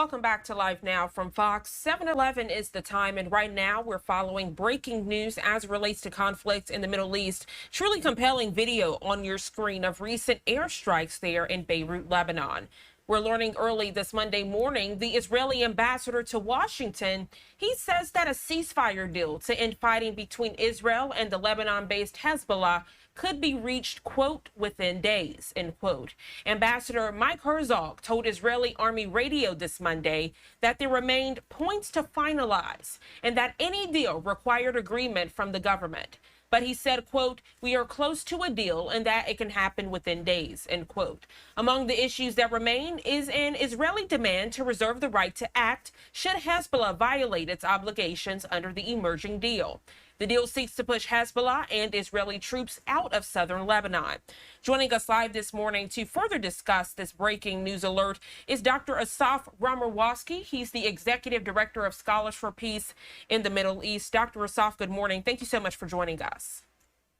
Welcome back to Live Now from Fox. 7:11 is the time, and right now we're following breaking news as it relates to conflict in the Middle East. Truly compelling video on your screen of recent airstrikes there in Beirut, Lebanon. We're learning early this Monday morning, the Israeli ambassador to Washington, he says that a ceasefire deal to end fighting between Israel and the Lebanon-based Hezbollah could be reached, quote, within days, end quote. Ambassador Mike Herzog told Israeli Army Radio this Monday that there remained points to finalize and that any deal required agreement from the government. But he said, quote, we are close to a deal and that it can happen within days, end quote. Among the issues that remain is an Israeli demand to reserve the right to act should Hezbollah violate its obligations under the emerging deal. The deal seeks to push Hezbollah and Israeli troops out of southern Lebanon. Joining us live this morning to further discuss this breaking news alert is Dr. Asaf Romirowsky. He's the Executive Director of Scholars for Peace in the Middle East. Dr. Asaf, good morning. Thank you so much for joining us.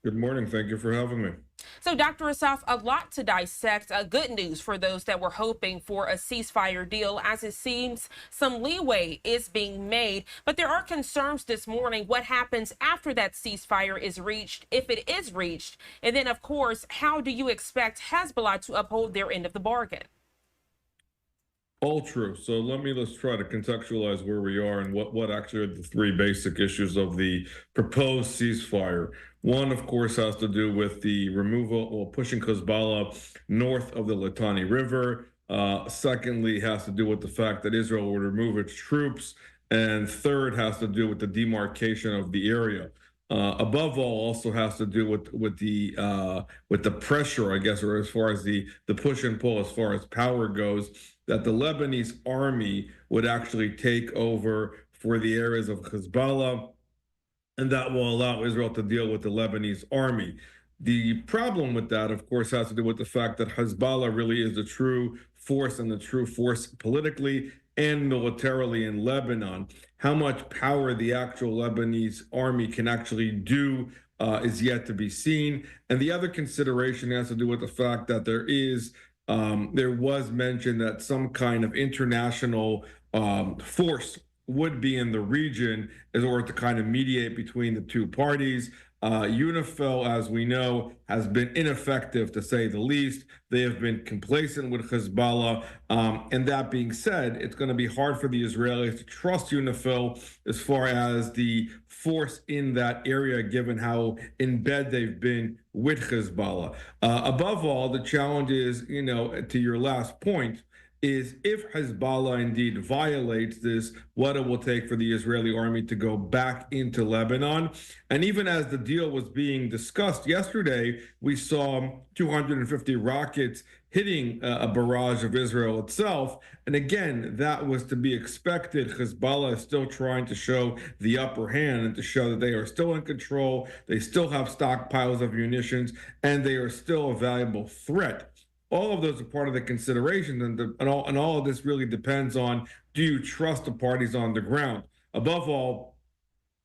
Good morning. Thank you for having me. So, Dr. Asaf, a lot to dissect. Good news for those that were hoping for a ceasefire deal, as it seems some leeway is being made. But there are concerns this morning. What happens after that ceasefire is reached, if it is reached? And then, of course, how do you expect Hezbollah to uphold their end of the bargain? All true. So let's try to contextualize where we are and what actually are the three basic issues of the proposed ceasefire. One, of course, has to do with the removal or pushing Hezbollah north of the Litani River. Secondly, has to do with the fact that Israel would remove its troops. And third has to do with the demarcation of the area. Above all, also has to do with the pressure, I guess, or as far as the push and pull as far as power goes, that the Lebanese army would actually take over for the areas of Hezbollah, and that will allow Israel to deal with the Lebanese army. The problem with that, of course, has to do with the fact that Hezbollah really is the true force and the true force politically and militarily in Lebanon. How much power the actual Lebanese army can actually do is yet to be seen. And the other consideration has to do with the fact that there was mention that some kind of international force would be in the region in order to kind of mediate between the two parties. UNIFIL, as we know, has been ineffective to say the least. They have been complacent with Hezbollah. And that being said, it's going to be hard for the Israelis to trust UNIFIL as far as the force in that area, given how in bed they've been with Hezbollah. Above all, the challenge is, to your last point, is if Hezbollah indeed violates this, what it will take for the Israeli army to go back into Lebanon. And even as the deal was being discussed yesterday, we saw 250 rockets hitting a barrage of Israel itself. And again, that was to be expected. Hezbollah is still trying to show the upper hand and to show that they are still in control. They still have stockpiles of munitions, and they are still a valuable threat. All of those are part of the consideration, and all of this really depends on, do you trust the parties on the ground? Above all,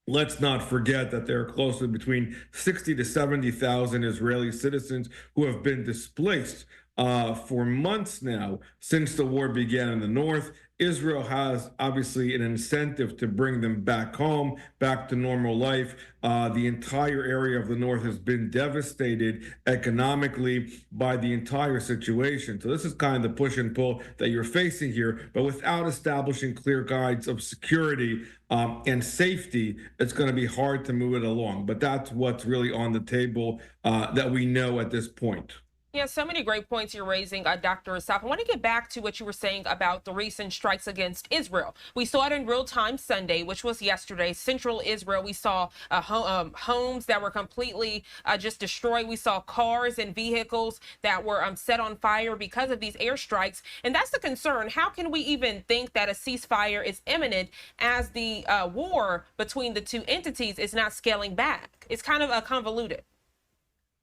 let's not forget that there are close to between 60 to 70,000 Israeli citizens who have been displaced for months now since the war began in the north. Israel has obviously an incentive to bring them back home, back to normal life. The entire area of the north has been devastated economically by the entire situation. So this is kind of the push and pull that you're facing here, but without establishing clear guides of security and safety, it's going to be hard to move it along. But that's what's really on the table that we know at this point. Yeah, so many great points you're raising, Dr. Asaf. I want to get back to what you were saying about the recent strikes against Israel. We saw it in real time Sunday, which was yesterday. Central Israel, we saw homes that were completely just destroyed. We saw cars and vehicles that were set on fire because of these airstrikes. And that's the concern. How can we even think that a ceasefire is imminent as the war between the two entities is not scaling back? It's kind of convoluted.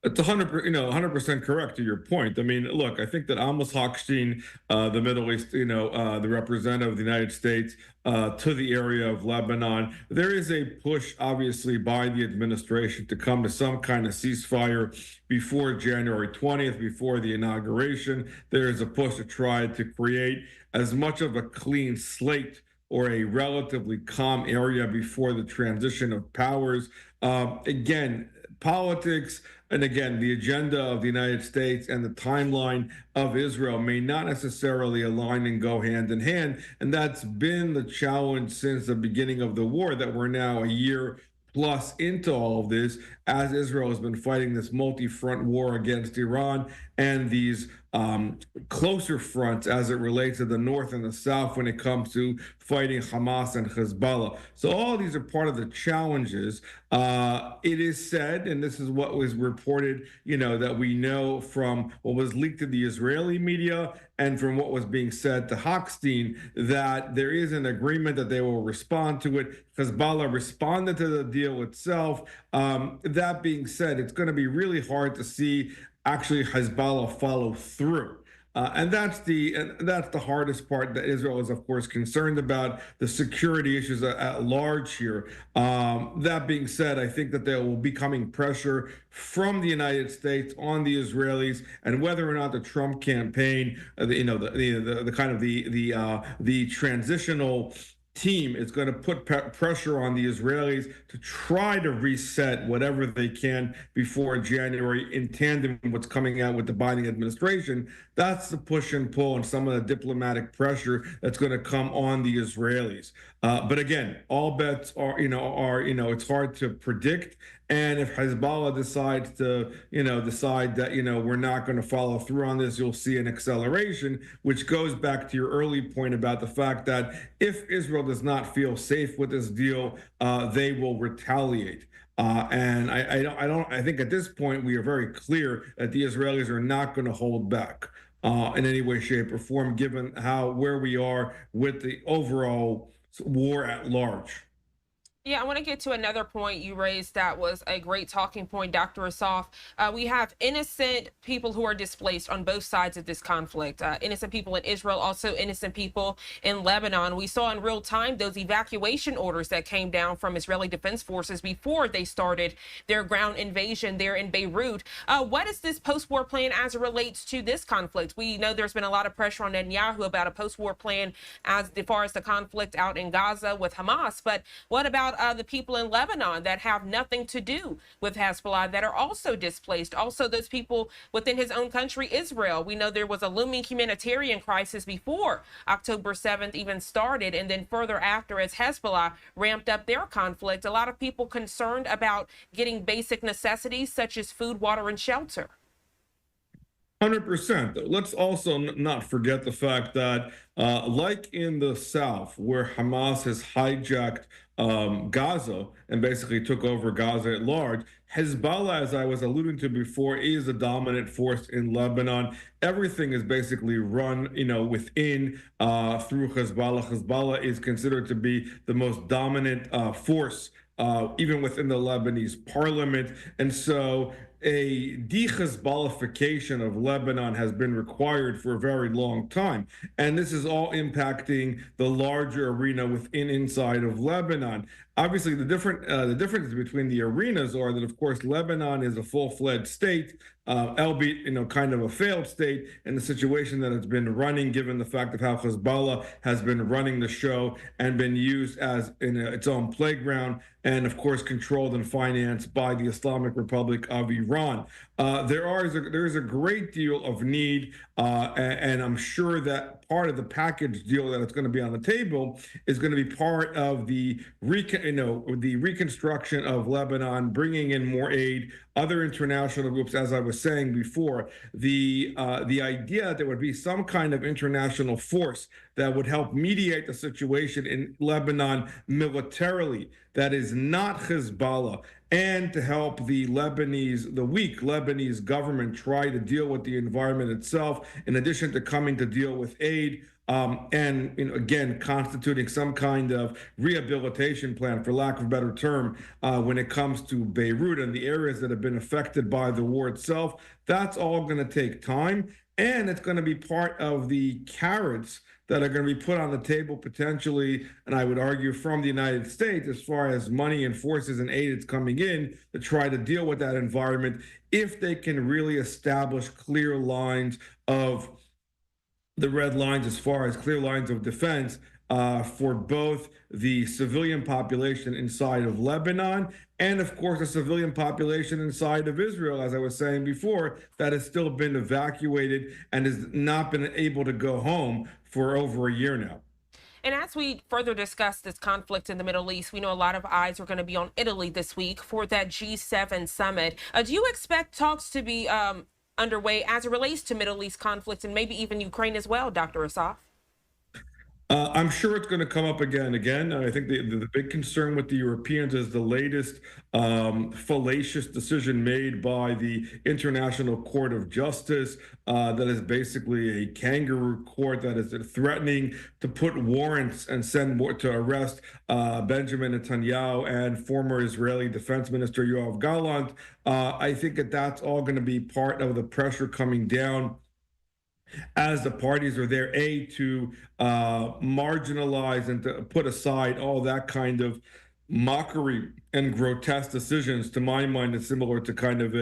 It's 100% correct to your point. I mean, look, I think that Amos Hochstein, the Middle East, the representative of the United States to the area of Lebanon, there is a push, obviously, by the administration to come to some kind of ceasefire before January 20th, before the inauguration. There is a push to try to create as much of a clean slate or a relatively calm area before the transition of powers. Again, politics and again, the agenda of the United States and the timeline of Israel may not necessarily align and go hand in hand. And that's been the challenge since the beginning of the war, that we're now a year plus into all of this, as Israel has been fighting this multi-front war against Iran and these closer fronts as it relates to the north and the south when it comes to fighting Hamas and Hezbollah. So all of these are part of the challenges. It is said, and this is what was reported, that we know from what was leaked to the Israeli media and from what was being said to Hochstein, that there is an agreement that they will respond to it. Hezbollah responded to the deal itself. That being said, it's going to be really hard to see actually Hezbollah follow through. And that's the hardest part that Israel is, of course, concerned about, the security issues at large here. That being said, I think that there will be coming pressure from the United States on the Israelis, and whether or not the Trump campaign, the kind of the transitional team is going to put pressure on the Israelis to try to reset whatever they can before January, in tandem with what's coming out with the Biden administration. That's the push and pull and some of the diplomatic pressure that's going to come on the Israelis. But again, all bets are, it's hard to predict. And if Hezbollah decides to, decide that, we're not going to follow through on this, you'll see an acceleration, which goes back to your early point about the fact that if Israel does not feel safe with this deal, they will retaliate. And I think at this point we are very clear that the Israelis are not going to hold back in any way, shape, or form, given where we are with the overall war at large. Yeah, I want to get to another point you raised that was a great talking point, Dr. Asaf. We have innocent people who are displaced on both sides of this conflict. Innocent people in Israel, also innocent people in Lebanon. We saw in real time those evacuation orders that came down from Israeli Defense Forces before they started their ground invasion there in Beirut. What is this post-war plan as it relates to this conflict? We know there's been a lot of pressure on Netanyahu about a post-war plan as far as the conflict out in Gaza with Hamas. But what about the people in Lebanon that have nothing to do with Hezbollah, that are also displaced? Also, those people within his own country, Israel. We know there was a looming humanitarian crisis before October 7th even started, and then further after, as Hezbollah ramped up their conflict. A lot of people concerned about getting basic necessities such as food, water, and shelter. 100%. Let's also not forget the fact that, like in the South, where Hamas has hijacked Gaza and basically took over Gaza at large, Hezbollah, as I was alluding to before, is a dominant force in Lebanon. Everything is basically run, within through Hezbollah. Hezbollah is considered to be the most dominant force, even within the Lebanese parliament, and so a de-Hezbollification of Lebanon has been required for a very long time. And this is all impacting the larger arena inside of Lebanon. Obviously, the differences between the arenas are that, of course, Lebanon is a full-fledged state, albeit, kind of a failed state in the situation that it's been running, given the fact of how Hezbollah has been running the show and been used as its own playground, and of course controlled and financed by the Islamic Republic of Iran. There is a great deal of need, and I'm sure that part of the package deal that it's going to be on the table is going to be part of the reconstruction of Lebanon, bringing in more aid, other international groups. As I was saying before, the idea that there would be some kind of international force that would help mediate the situation in Lebanon militarily, that is not Hezbollah, and to help the weak Lebanese government try to deal with the environment itself, in addition to coming to deal with aid, and again, constituting some kind of rehabilitation plan, for lack of a better term, when it comes to Beirut and the areas that have been affected by the war itself. That's all going to take time, and it's going to be part of the carrots that are going to be put on the table potentially, and I would argue from the United States, as far as money and forces and aid that's coming in to try to deal with that environment, if they can really establish clear lines of the red lines as far as clear lines of defense for both the civilian population inside of Lebanon and, of course, the civilian population inside of Israel, as I was saying before, that has still been evacuated and has not been able to go home for over a year now. And as we further discuss this conflict in the Middle East, we know a lot of eyes are going to be on Italy this week for that G7 summit. Do you expect talks to be underway as it relates to Middle East conflict and maybe even Ukraine as well, Dr. Asaf? I'm sure it's going to come up again and again. I think the big concern with the Europeans is the latest fallacious decision made by the International Court of Justice that is basically a kangaroo court that is threatening to put warrants and send to arrest Benjamin Netanyahu and former Israeli Defense Minister Yoav Gallant. I think that that's all going to be part of the pressure coming down as the parties are there, to marginalize and to put aside all that kind of mockery and grotesque decisions. To my mind, it's similar to kind of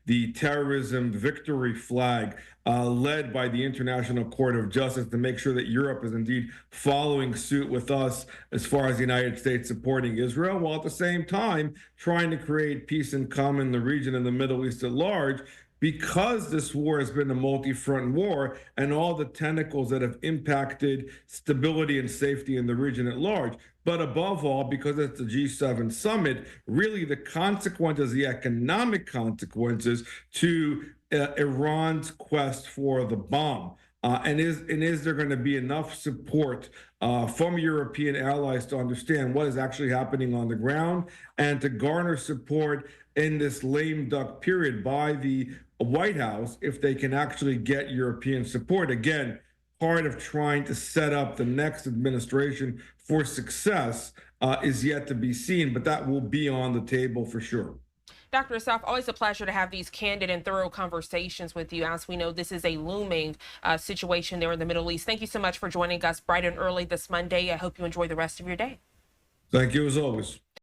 the terrorism victory flag led by the International Court of Justice to make sure that Europe is indeed following suit with us as far as the United States supporting Israel, while at the same time trying to create peace and calm in the region and the Middle East at large, because this war has been a multi-front war and all the tentacles that have impacted stability and safety in the region at large. But above all, because it's the G7 summit, really the consequences, the economic consequences to Iran's quest for the bomb. And is there going to be enough support from European allies to understand what is actually happening on the ground and to garner support in this lame duck period by the White House if they can actually get European support? Again, part of trying to set up the next administration for success is yet to be seen, but that will be on the table for sure. Dr. Asaf, always a pleasure to have these candid and thorough conversations with you, as we know this is a looming situation there in the Middle East. Thank you so much for joining us bright and early this Monday. I hope you enjoy the rest of your day. Thank you as always.